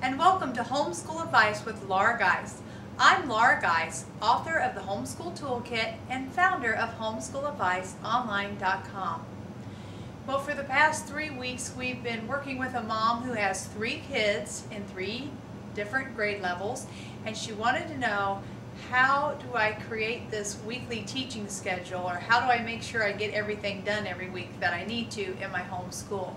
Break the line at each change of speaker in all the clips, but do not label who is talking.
and welcome to Homeschool Advice with Laura Geis. I'm Laura Geis, author of the Homeschool Toolkit and founder of HomeschoolAdviceOnline.com. Well, for the past 3 weeks, we've been working with a mom who has 3 kids in 3 different grade levels, and she wanted to know, how do I create this weekly teaching schedule, or how do I make sure I get everything done every week that I need to in my homeschool?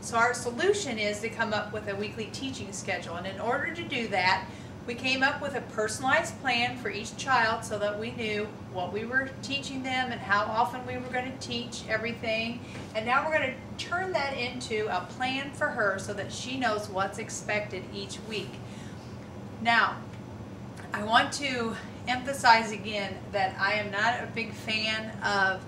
So our solution is to come up with a weekly teaching schedule, and in order to do that, we came up with a personalized plan for each child so that we knew what we were teaching them and how often we were going to teach everything. And now we're going to turn that into a plan for her so that she knows what's expected each week. Now, I want to emphasize again that I am not a big fan of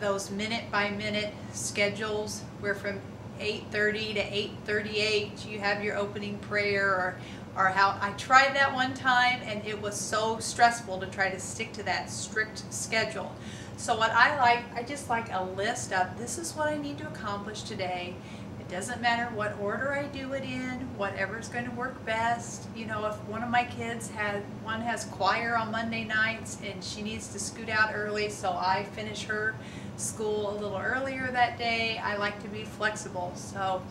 those minute-by-minute schedules where from 8:30 to 8:38 you have your opening prayer, or how I tried that one time and it was so stressful to try to stick to that strict schedule. So what I just like a list of, this is what I need to accomplish today. It doesn't matter what order I do it in, whatever's going to work best. You know, if one of my kids has choir on Monday nights and she needs to scoot out early, so I finish her school a little earlier that day, I like to be flexible. So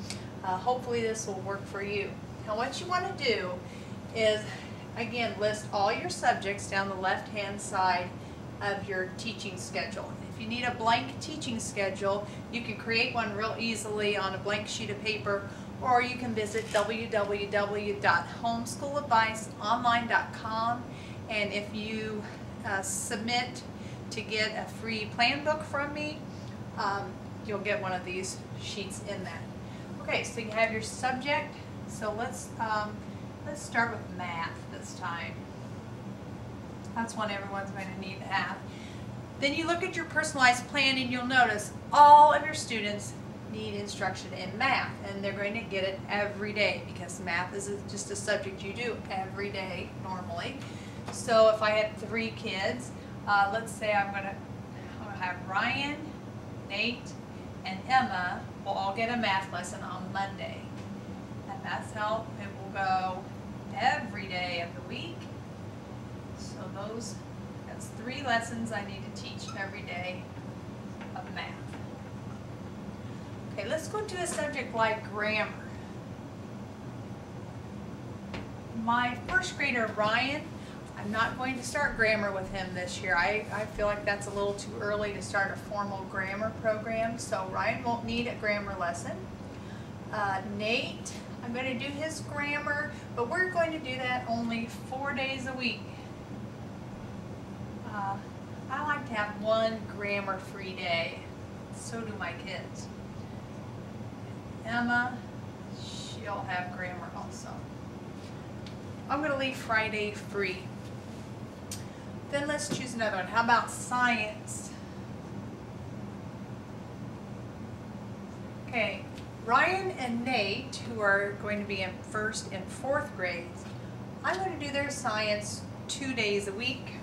hopefully this will work for you. Now what you want to do is, again, list all your subjects down the left-hand side of your teaching schedule. If you need a blank teaching schedule, you can create one real easily on a blank sheet of paper, or you can visit www.homeschooladviceonline.com, and if you submit to get a free plan book from me, you'll get one of these sheets in that. Okay, so you have your subject. So let's start with math this time. That's one everyone's going to need to have. Then you look at your personalized plan and you'll notice all of your students need instruction in math, and they're going to get it every day because math is just a subject you do every day normally. So if I had 3 kids, let's say I'm going to have Ryan, Nate, and Emma will all get a math lesson on Monday. And that's how it will go every day of the week. So that's 3 lessons I need to teach every day of math. Okay, let's go to a subject like grammar. My first grader, Ryan, I'm not going to start grammar with him this year. I feel like that's a little too early to start a formal grammar program, so Ryan won't need a grammar lesson. Nate, I'm going to do his grammar, but we're going to do that only 4 days a week. I like to have one grammar-free day. So do my kids. Emma, she'll have grammar also. I'm going to leave Friday free. Then let's choose another one. How about science? Okay, Ryan and Nate, who are going to be in 1st and 4th grades, I'm going to do their science 2 days a week.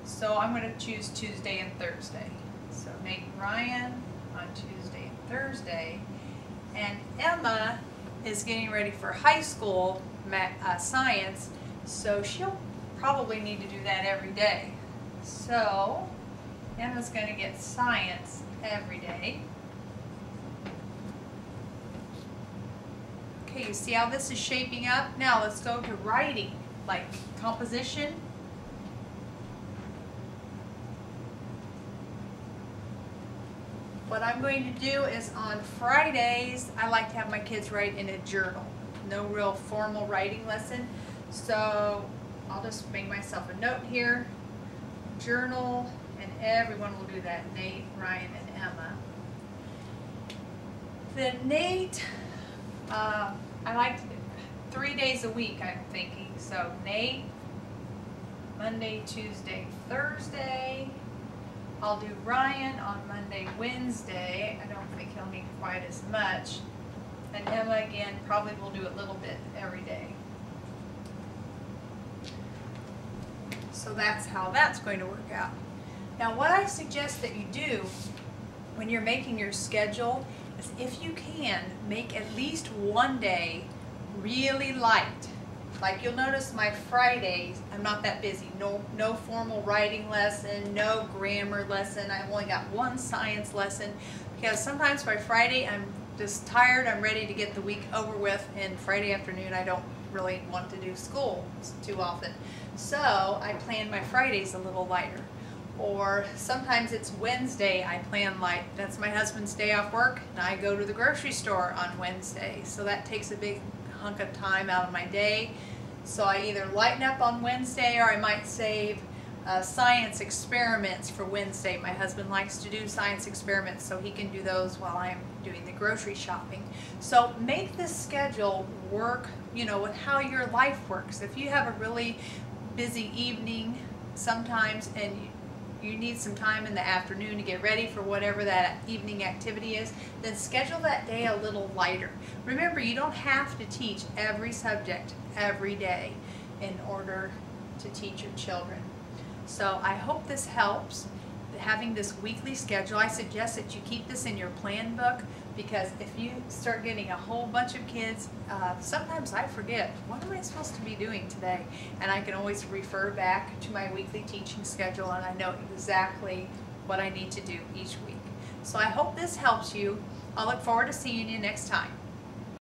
So I'm going to choose Tuesday and Thursday. So Nate and Ryan on Tuesday and Thursday. And Emma is getting ready for high school science, so she'll probably need to do that every day. So Emma's going to get science every day. Okay, you see how this is shaping up? Now let's go to writing, like composition. What I'm going to do is on Fridays, I like to have my kids write in a journal. No real formal writing lesson. So I'll just make myself a note here. Journal, and everyone will do that. Nate, Ryan, and Emma. Then Nate, I like to do 3 days a week, I'm thinking. So Nate, Monday, Tuesday, Thursday. I'll do Ryan on Monday, Wednesday. I don't think he'll need quite as much. And Emma, again, probably will do a little bit every day. So that's how that's going to work out. Now what I suggest that you do when you're making your schedule is, if you can, make at least one day really light. Like you'll notice my Fridays, I'm not that busy. No formal writing lesson, no grammar lesson. I've only got one science lesson because sometimes by Friday I'm just tired. I'm ready to get the week over with, and Friday afternoon I don't really want to do school too often. So I plan my Fridays a little lighter. Or sometimes it's Wednesday I plan light. That's my husband's day off work, and I go to the grocery store on Wednesday. So that takes a big hunk of time out of my day. So I either lighten up on Wednesday, or I might save science experiments for Wednesday. My husband likes to do science experiments, so he can do those while I'm doing the grocery shopping. So make this schedule work, you know, with how your life works. If you have a really busy evening sometimes and you need some time in the afternoon to get ready for whatever that evening activity is, then schedule that day a little lighter. Remember, you don't have to teach every subject every day in order to teach your children. So I hope this helps, having this weekly schedule. I suggest that you keep this in your plan book, because if you start getting a whole bunch of kids, sometimes I forget, what am I supposed to be doing today? And I can always refer back to my weekly teaching schedule, and I know exactly what I need to do each week. So I hope this helps you. I'll look forward to seeing you next time.